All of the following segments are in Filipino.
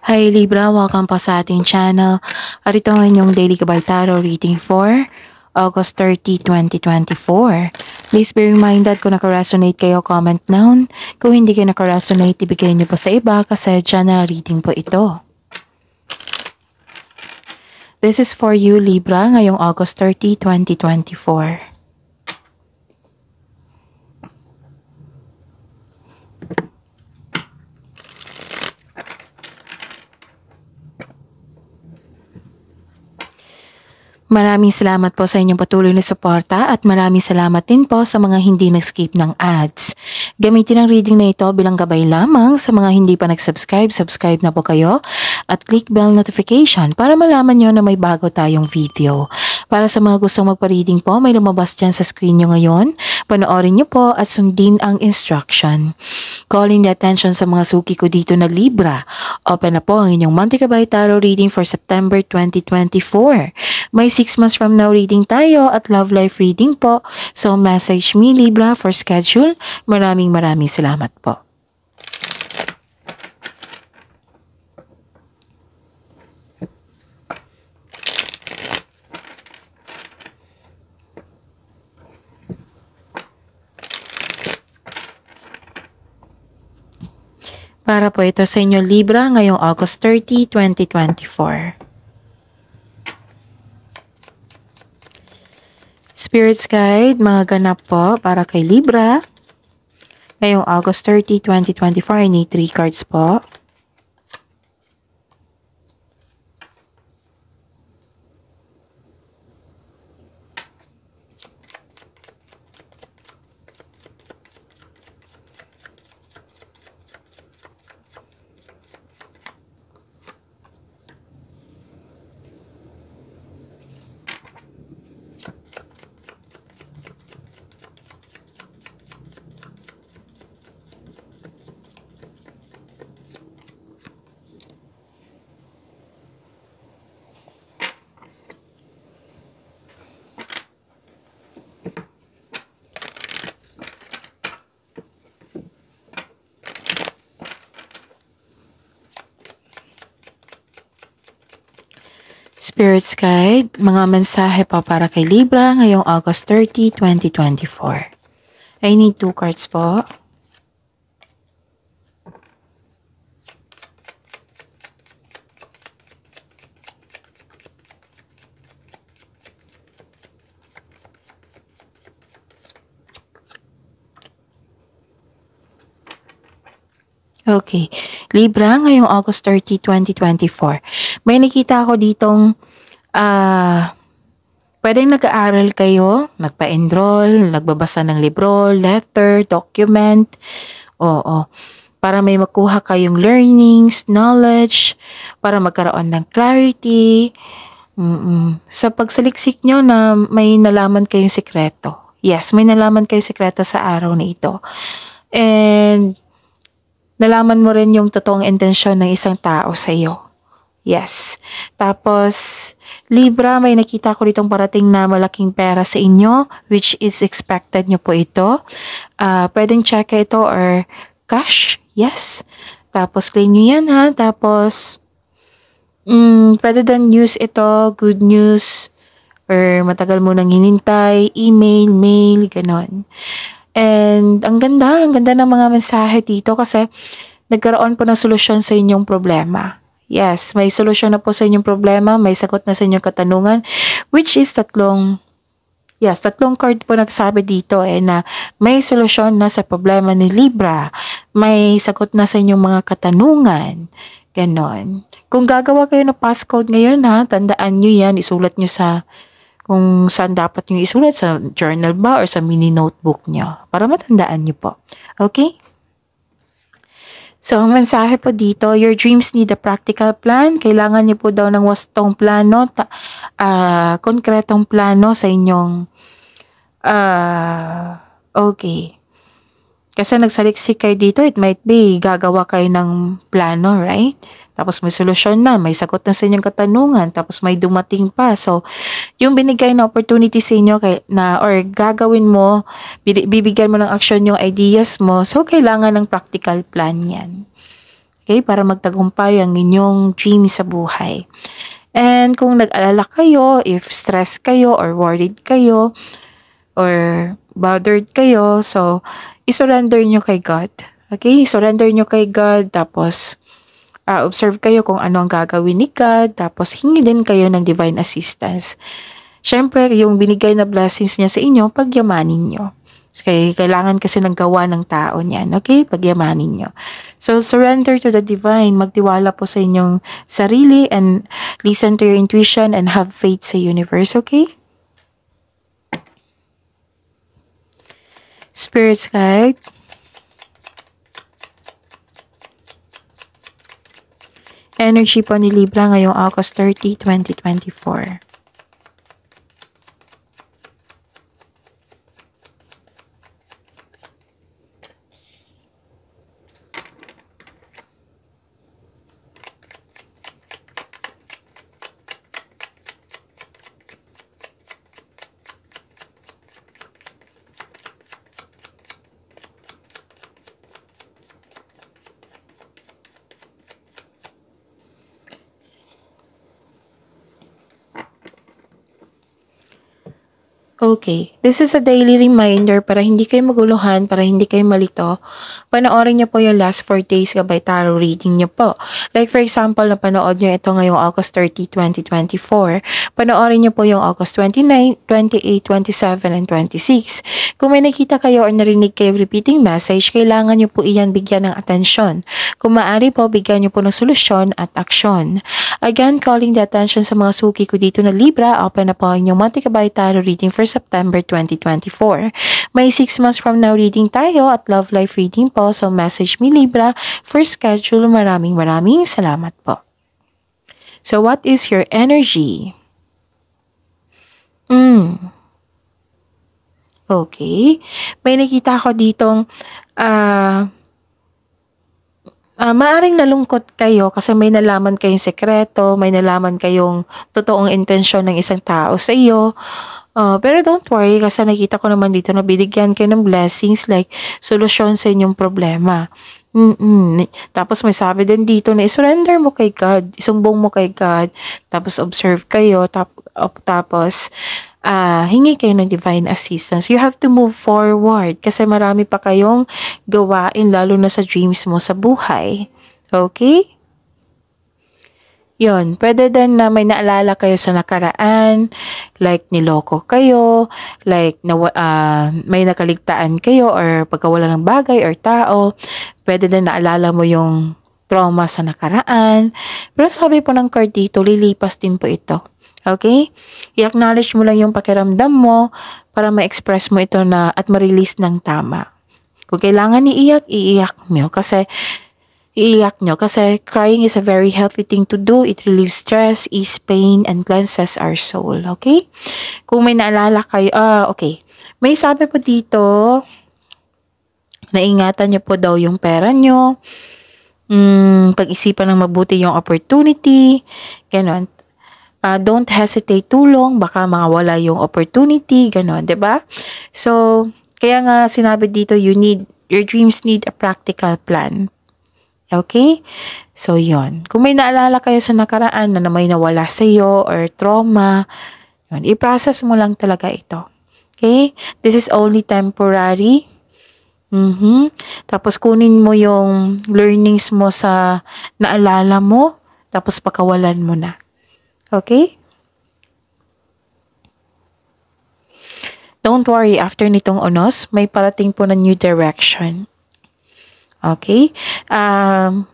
Hi Libra, welcome po sa ating channel. At ito ang inyong Daily Gabay Tarot reading for August 30, 2024. Please be reminded kung naka-resonate kayo, comment down. Kung hindi kayo naka-resonate, ibigay niyo po sa iba kasi general reading po ito. This is for you Libra ngayong August 30, 2024. Maraming salamat po sa inyong patuloy na suporta at maraming salamat din po sa mga hindi nag-skip ng ads. Gamitin ang reading na ito bilang gabay lamang sa mga hindi pa nag-subscribe, subscribe na po kayo at click bell notification para malaman nyo na may bago tayong video. Para sa mga gustong magpa-reading po, may lumabas dyan sa screen nyo ngayon. Panoorin nyo po at sundin ang instruction. Calling the attention sa mga suki ko dito na Libra. Open na po ang inyong monthly Gabay Tarot reading for September 2024. May 6 months from now reading tayo at love life reading po. So message me Libra for schedule. Maraming salamat po. Para po ito sa inyo Libra ngayong August 30, 2024. Spirits Guide, mga ganap po para kay Libra. Ngayong August 30, 2024, I need 3 cards po. Spirits Guide, mga mensahe pa para kay Libra ngayong August 30, 2024. I need 2 cards po. Okay. Libra, ngayong August 30, 2024. May nakita ako ditong pwedeng nag-aaral kayo, nagpa-enroll, nagbabasa ng libro, letter, document. Oo. Para may makuha kayong learnings, knowledge, para magkaroon ng clarity. Sa pagsaliksik nyo na may nalaman kayong sikreto. Yes, may nalaman kayong sikreto sa araw na ito. And nalaman mo rin yung totoong intensyon ng isang tao sa iyo. Yes. Tapos, Libra, may nakita ko ditong parating na malaking pera sa inyo, which is expected nyo po ito. Pwedeng check ito or cash. Yes. Tapos, claim nyo yan ha. Tapos, pwede din news ito, good news, or matagal mo nang hinintay, email, mail, ganon. And ang ganda ng mga mensahe dito kasi nagkaroon po ng solusyon sa inyong problema. Yes, may solusyon na po sa inyong problema, may sagot na sa inyong katanungan, which is tatlong card po nagsabi dito na may solusyon na sa problema ni Libra, may sagot na sa inyong mga katanungan, ganon. Kung gagawa kayo ng passcode ngayon ha, tandaan nyo yan, isulat nyo sa kung saan dapat nyo isulat, sa journal ba or sa mini notebook nyo para matandaan nyo po. Okay? So, ang mensahe po dito, your dreams need a practical plan. Kailangan nyo po daw ng wastong plano, konkretong plano sa inyong okay. Kasi nagsaliksik kayo dito, it might be gagawa kayo ng plano, right? Tapos may solusyon na, may sagot na sa inyong katanungan, tapos may dumating pa. So, yung binigay na opportunity sa inyo or gagawin mo, bibigyan mo ng action yung ideas mo, so kailangan ng practical plan yan. Okay? Para magtagumpay ang inyong dream sa buhay. And kung nag-alala kayo, if stressed kayo or worried kayo, or bothered kayo, so i-surrender nyo kay God. Okay? Surrender nyo kay God, tapos observe kayo kung ano ang gagawin ni God, tapos hingi din kayo ng divine assistance. Siyempre, yung binigay na blessings niya sa inyo, pagyamanin nyo. Kaya kailangan kasi ng gawa ng tao niyan, okay? Pagyamanin nyo. So, surrender to the divine. Magtiwala po sa inyong sarili and listen to your intuition and have faith sa universe, okay? Spirit's guide. Energy po ni Libra ngayong August 30, 2024. Okay, this is a daily reminder para hindi kayo maguluhan, para hindi kayo malito. Panoorin niyo po yung last 4 days gabay tarot reading niyo po. Like for example, napanood niyo ito ngayong August 30, 2024. Panoorin niyo po yung August 29, 28, 27, and 26. Kung may nakita kayo or narinig kayo repeating message, kailangan niyo po iyan bigyan ng atensyon. Kung maaari po, bigyan niyo po ng solusyon at aksyon. Again, calling the attention sa mga suki ko dito na Libra, open na po ang inyong Monte Cabay Tarot reading for September 2024. May 6 months from now reading tayo at love life reading po. So message me Libra for schedule. Maraming salamat po. So what is your energy? Okay. May nakita ko ditong maaring nalungkot kayo kasi may nalaman kayong sekreto, may nalaman kayong totoong intensyon ng isang tao sa iyo. Pero don't worry kasi nakita ko naman dito na binigyan kayo ng blessings like solusyon sa inyong problema. Tapos may sabi din dito na isurrender mo kay God, isumbong mo kay God, tapos observe kayo, tapos hingi kayo ng divine assistance. You have to move forward kasi marami pa kayong gawain lalo na sa dreams mo sa buhay. Okay? Yun, pwede din na may naalala kayo sa nakaraan, like niloko kayo, like may nakaligtaan kayo or pagkawala ng bagay or tao. Pwede din naalala mo yung trauma sa nakaraan. Pero sabi po ng card dito, lilipas din po ito. Okay? I-acknowledge mo lang yung pakiramdam mo para ma-express mo ito na at ma-release ng tama. Kung kailangan iiyak nyo kasi crying is a very healthy thing to do. It relieves stress, ease pain, and cleanses our soul. Okay? Kung may naalala kayo, okay. May sabi po dito, naingatan nyo po daw yung pera nyo, pag-isipan ng mabuti yung opportunity, ganon. Don't hesitate too long, baka mawala yung opportunity, ganon, 'di ba? So, kaya nga sinabi dito, your dreams need a practical plan. Okay? So, yon. Kung may naalala kayo sa nakaraan na may nawala sa iyo or trauma, yun, i-process mo lang talaga ito. Okay? This is only temporary. Tapos, kunin mo yung learnings mo sa naalala mo, tapos pakawalan mo na. Okay? Don't worry, after nitong unos, may parating po na new direction. Okay?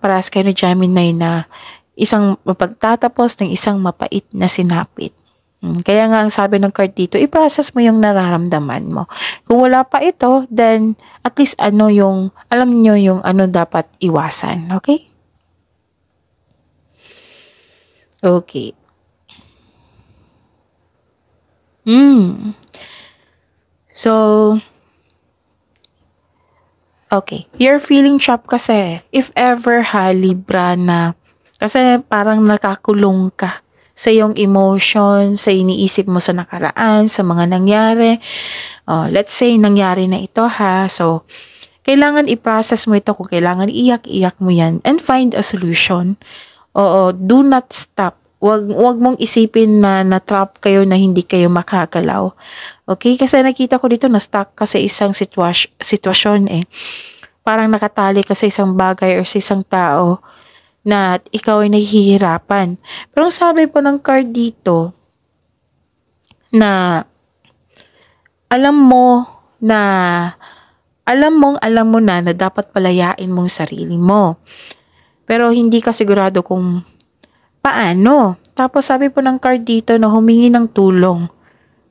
Paras kayo ni Gemini na isang mapagtatapos ng isang mapait na sinapit. Kaya nga ang sabi ng card dito, i-process mo yung nararamdaman mo. Kung wala pa ito, then at least alam nyo yung ano dapat iwasan. Okay? Okay. So, okay. You're feeling trapped kasi. If ever Libra na, kasi parang nakakulong ka sa iyong emotion, sa iniisip mo sa nakaraan, sa mga nangyari. Let's say nangyari na ito ha. So, Kailangan i-process mo ito. Kung kailangan iyak mo yan. And find a solution. Oo, do not stop. Wag mong isipin na na-trap kayo na hindi kayo makagalaw. Okay? Kasi nakita ko dito na stuck ka sa isang sitwasyon eh. Parang nakatali ka sa isang bagay or sa isang tao na ikaw ay nahihirapan. Pero ang sabi po ng card dito na alam mo na dapat palayain mong sarili mo. Pero hindi ka sigurado kung paano? Tapos sabi po ng card dito na humingi ng tulong.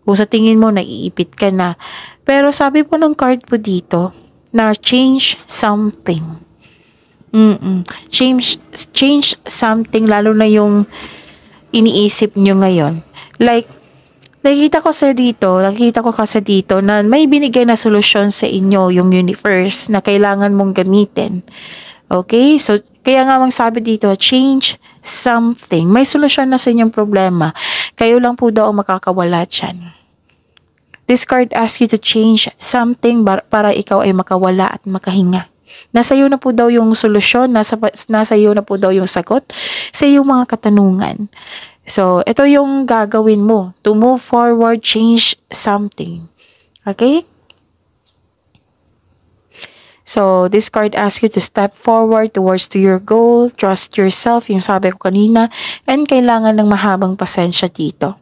Kung sa tingin mo naiipit ka na. Pero sabi po ng card po dito na change something. Change something, lalo na yung iniisip nyo ngayon. Like, nakikita ko kasi dito na may binigay na solusyon sa inyo yung universe na kailangan mong gamitin. Okay? So, kaya nga sabi dito, change something. May solusyon na sa inyong problema. Kayo lang po daw ang makakawala dyan. This card asks you to change something para ikaw ay makawala at makahinga. Nasa iyo na po daw yung solusyon, nasa iyo na po daw yung sagot sa iyong mga katanungan. So, ito yung gagawin mo. To move forward, change something. Okay? So, this card asks you to step forward towards to your goal, trust yourself, yung sabi ko kanina, and kailangan ng mahabang pasensya dito.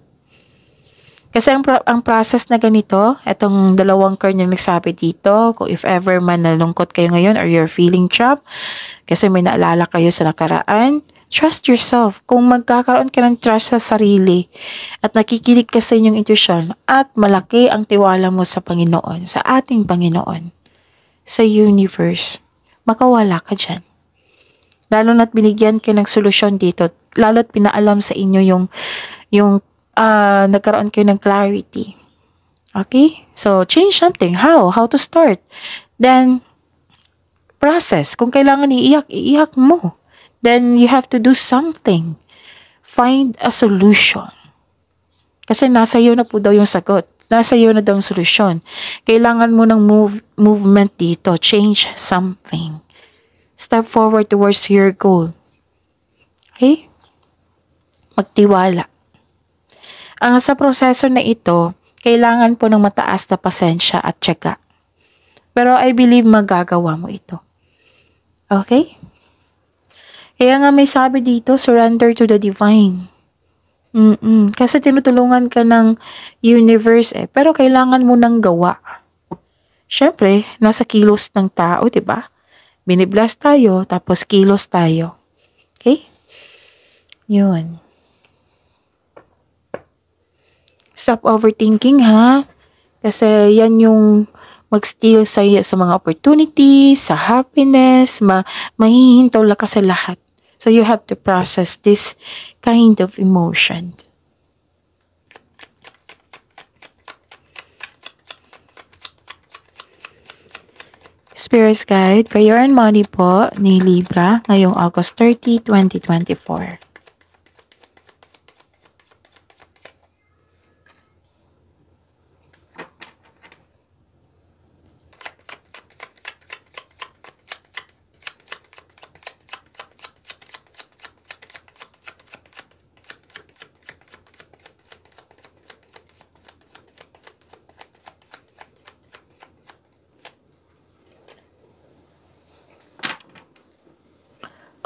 Kasi ang process na ganito, itong dalawang card na nagsabi dito, kung if ever man nalungkot kayo ngayon or you're feeling trapped, kasi may naalala kayo sa nakaraan, trust yourself. Kung magkakaroon ka ng trust sa sarili at nakikinig ka sa inyong intuition at malaki ang tiwala mo sa Panginoon, sa ating Panginoon, sa universe, makawala ka dyan. Lalo na't binigyan ka ng solusyon dito, lalo't pinaalam sa inyo yung nagkaroon kayo ng clarity. Okay? So, change something. How? How to start? Then, process. Kung kailangan iiyak mo. Then, you have to do something. Find a solution. Kasi nasa iyo na po daw yung sagot. Nasa iyo na daw yung solusyon. Kailangan mo ng movement dito. Change something. Step forward towards your goal. Okay? Magtiwala. Sa proseso na ito, kailangan po ng mataas na pasensya at tiyaga. Pero I believe magagawa mo ito. Okay? Kaya nga may sabi dito, surrender to the divine. Kasi tinutulungan ka ng universe eh. Pero kailangan mo ng gawa. Siyempre, nasa kilos ng tao, diba? Binibless tayo, tapos kilos tayo. Okay? Yun. Stop overthinking ha. Kasi yan yung mag-steal sa mga opportunities, sa happiness, mahihintaw lang ka sa lahat. So you have to process this kind of emotion. Spirit's Guide, Career and Money po ni Libra ngayong August 30, 2024.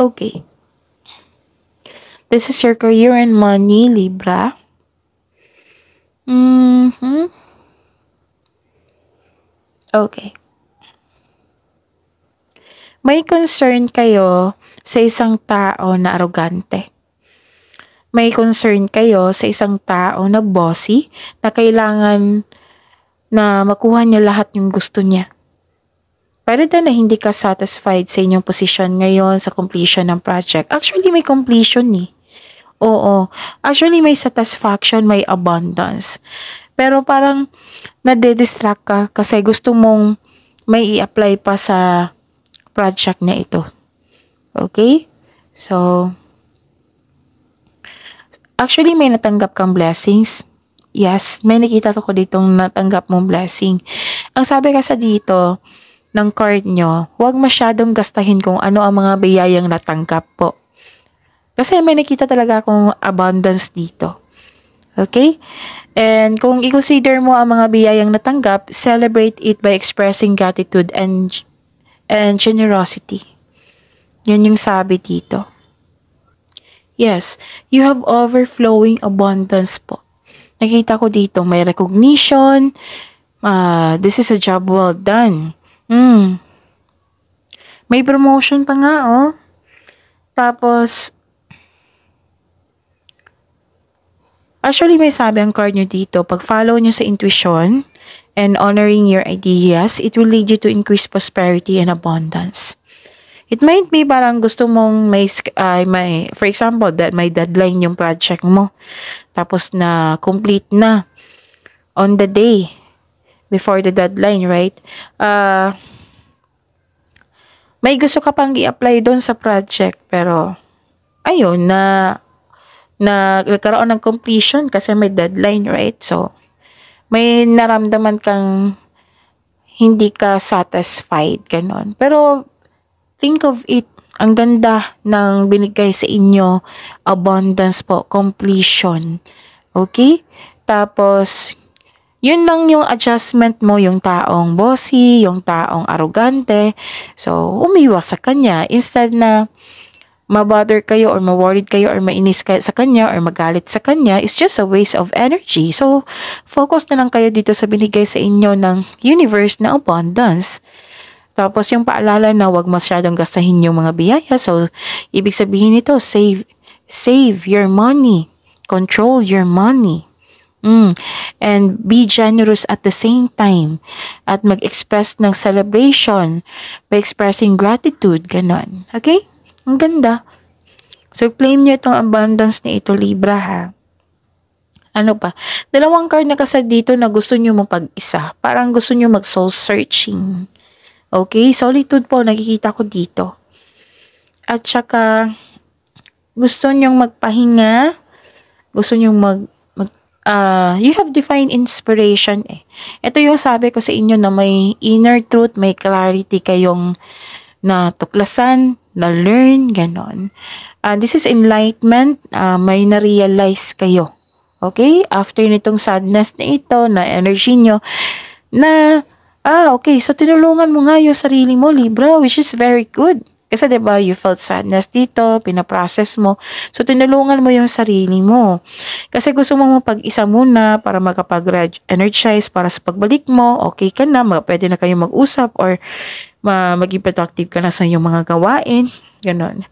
Okay. This is your career and money, Libra. Okay. May concern kayo sa isang tao na arrogante. May concern kayo sa isang tao na bossy na kailangan na makuha niya lahat yung gusto niya. Pwede na hindi ka satisfied sa inyong position ngayon sa completion ng project. Actually, may completion eh. Oo. Actually, may satisfaction, may abundance. Pero parang nade-distract ka kasi gusto mong may i-apply pa sa project na ito. Okay? So, actually, may natanggap kang blessings. Yes, may nakita ko ditong natanggap mong blessing. Ang sabi kasi dito, ng card nyo, huwag masyadong gastahin kung ano ang mga biyayang natanggap po. Kasi may nakita talaga akong abundance dito. Okay? And kung i-consider mo ang mga biyayang natanggap, celebrate it by expressing gratitude and generosity. Yun yung sabi dito. Yes, you have overflowing abundance po. Nakita ko dito, may recognition. This is a job well done. May promotion pa nga, oh. Tapos, actually, may sabi ang card nyo dito, pag follow nyo sa intuition and honoring your ideas, it will lead you to increase prosperity and abundance. It might be parang gusto mong may for example, that may deadline yung project mo. Tapos na complete na on the day before the deadline, right? May gusto ka pang i-apply doon sa project, pero ayun, nagkaroon ng completion kasi may deadline, right? So, may naramdaman kang hindi ka satisfied, ganon. Pero, think of it, ang ganda ng binigay sa inyo, abundance po, completion. Okay? Tapos, yun lang yung adjustment mo, yung taong bossy, yung taong arrogante. So, umiwas sa kanya. Instead na mabother kayo or ma-worried kayo or mainis kayo sa kanya or magalit sa kanya, it's just a waste of energy. So, focus na lang kayo dito sa binigay sa inyo ng universe na abundance. Tapos, yung paalala na huwag masyadong gastahin yung mga biyaya. So, ibig sabihin nito, save your money. Control your money. And be generous at the same time. At mag-express ng celebration by expressing gratitude. Ganon. Okay? Ang ganda. So, claim nyo itong abundance ni ito, Libra, ha? Ano pa? Dalawang card na kasad dito na gusto nyo mapag-isa. Parang gusto nyo mag-soul searching. Okay? Solitude po, nakikita ko dito. At saka, gusto nyong magpahinga. Gusto nyong you have divine inspiration eh. Ito yung sabi ko sa inyo na may inner truth, may clarity kayong natuklasan, na-learn, ganon. This is enlightenment, may na-realize kayo. Okay? After nitong sadness na ito, na energy nyo, na, okay, so tinulungan mo nga yung sarili mo, Libra, which is very good. Kasi diba, you felt sadness dito, pinaprocess mo. So, tinulungan mo yung sarili mo. Kasi gusto mo mapag-isa muna para makapag-energize para sa pagbalik mo. Okay ka na, pwede na kayo mag-usap or maging productive ka na sa iyong mga gawain. Ganon.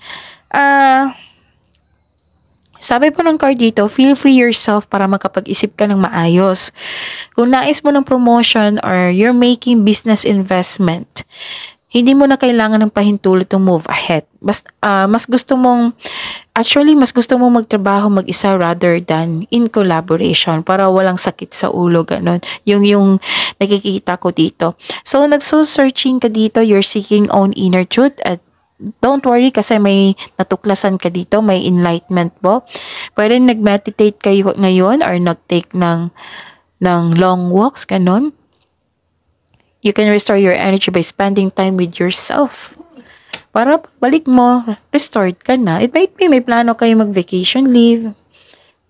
Sabi po ng card dito, feel free yourself para makapag-isip ka ng maayos. Kung nais mo ng promotion or you're making business investment, hindi mo na kailangan ng pahintulot to move ahead. Mas gusto mong magtrabaho mag-isa rather than in collaboration para walang sakit sa ulo, ganon. Yung nakikita ko dito. So, nag-soul searching ka dito, you're seeking own inner truth at don't worry kasi may natuklasan ka dito, may enlightenment po. Pwede nag-meditate kayo ngayon or nag-take ng long walks, ganon. You can restore your energy by spending time with yourself. Para balik mo, restored ka na. It might be may plano kayo mag-vacation leave.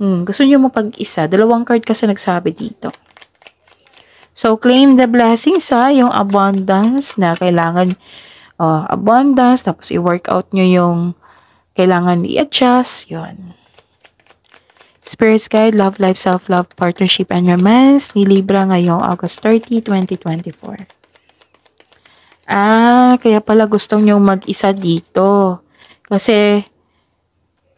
Gusto nyo mo pag-isa. Dalawang card kasi nagsabi dito. So, claim the blessings yung abundance na kailangan, abundance, tapos i-work out nyo yung kailangan i-adjust. Yun. Spirit's Guide, Love Life, Self-Love, Partnership, and Romance ni Libra ngayong August 30, 2024. Kaya pala gustong nyo mag-isa dito. Kasi,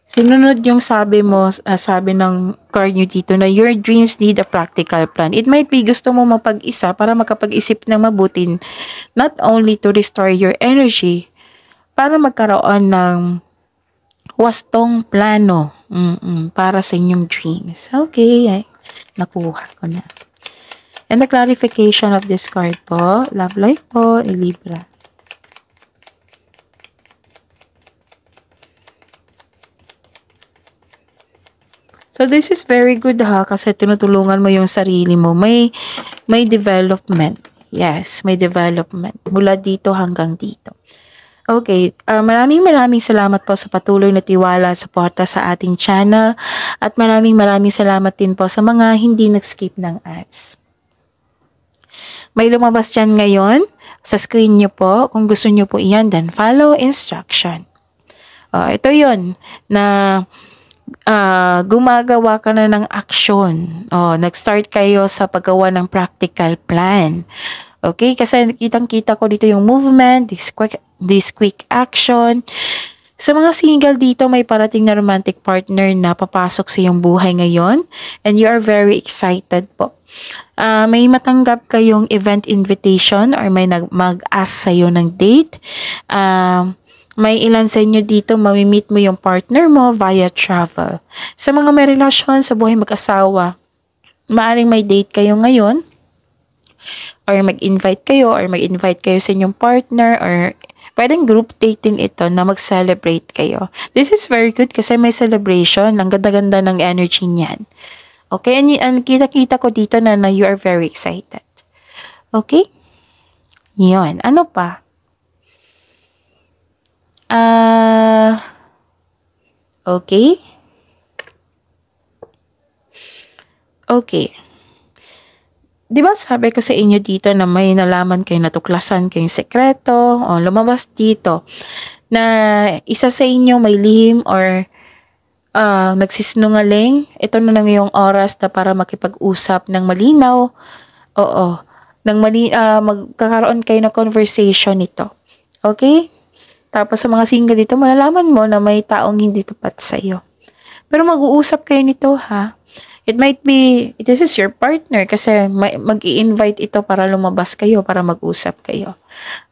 sinunod yung sabi mo, sabi ng card nyo dito na your dreams need a practical plan. It might be gusto mo mapag-isa para makapag-isip ng mabuti, not only to restore your energy, para magkaroon ng wastong plano para sa inyong dreams. Okay, nakuha ko na. And the clarification of this card po, love life po, Libra. So this is very good ha, kasi tinutulungan mo yung sarili mo. May development. Yes, may development. Mula dito hanggang dito. Okay, maraming salamat po sa patuloy na tiwala at suporta sa ating channel at maraming salamat din po sa mga hindi nag-skip ng ads. May lumabas dyan ngayon sa screen nyo po. Kung gusto nyo po iyan, then follow instruction. Ito yon na gumagawa ka na ng action. Nag-start kayo sa paggawa ng practical plan. Okay, kasi kitang-kita ko dito yung movement, this quick action. Sa mga single dito, may parating na romantic partner na papasok sa iyong buhay ngayon and you are very excited po. May matanggap kayong event invitation or may mag-ask sa'yo ng date. May ilan sa inyo dito, mamimit mo yung partner mo via travel. Sa mga may relasyon sa buhay mag-asawa, maaring may date kayo ngayon or mag-invite kayo sa inyong partner or pwedeng group date din ito na mag-celebrate kayo. This is very good kasi may celebration. Ang ganda-ganda ng energy niyan. Okay? And kita-kita ko dito na you are very excited. Okay? Yun. Ano pa? Okay? Okay. Di ba sabi ko sa inyo dito na may nalaman kayo, natuklasan kayong sekreto, o lumabas dito na isa sa inyo may lihim or nagsisinungaling. Ito na lang yung oras na para makipag-usap ng malinaw. Magkakaroon kayo ng conversation nito. Okay? Tapos sa mga single dito, malalaman mo na may taong hindi tapat sa'yo. Pero mag-uusap kayo nito, ha? It might be, this is your partner kasi mag-i-invite ito para lumabas kayo, para mag-usap kayo.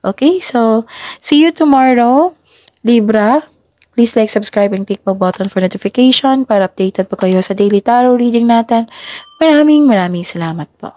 Okay, so, see you tomorrow, Libra. Please like, subscribe, and click the button for notification para updated po kayo sa daily tarot reading natin. Maraming salamat po.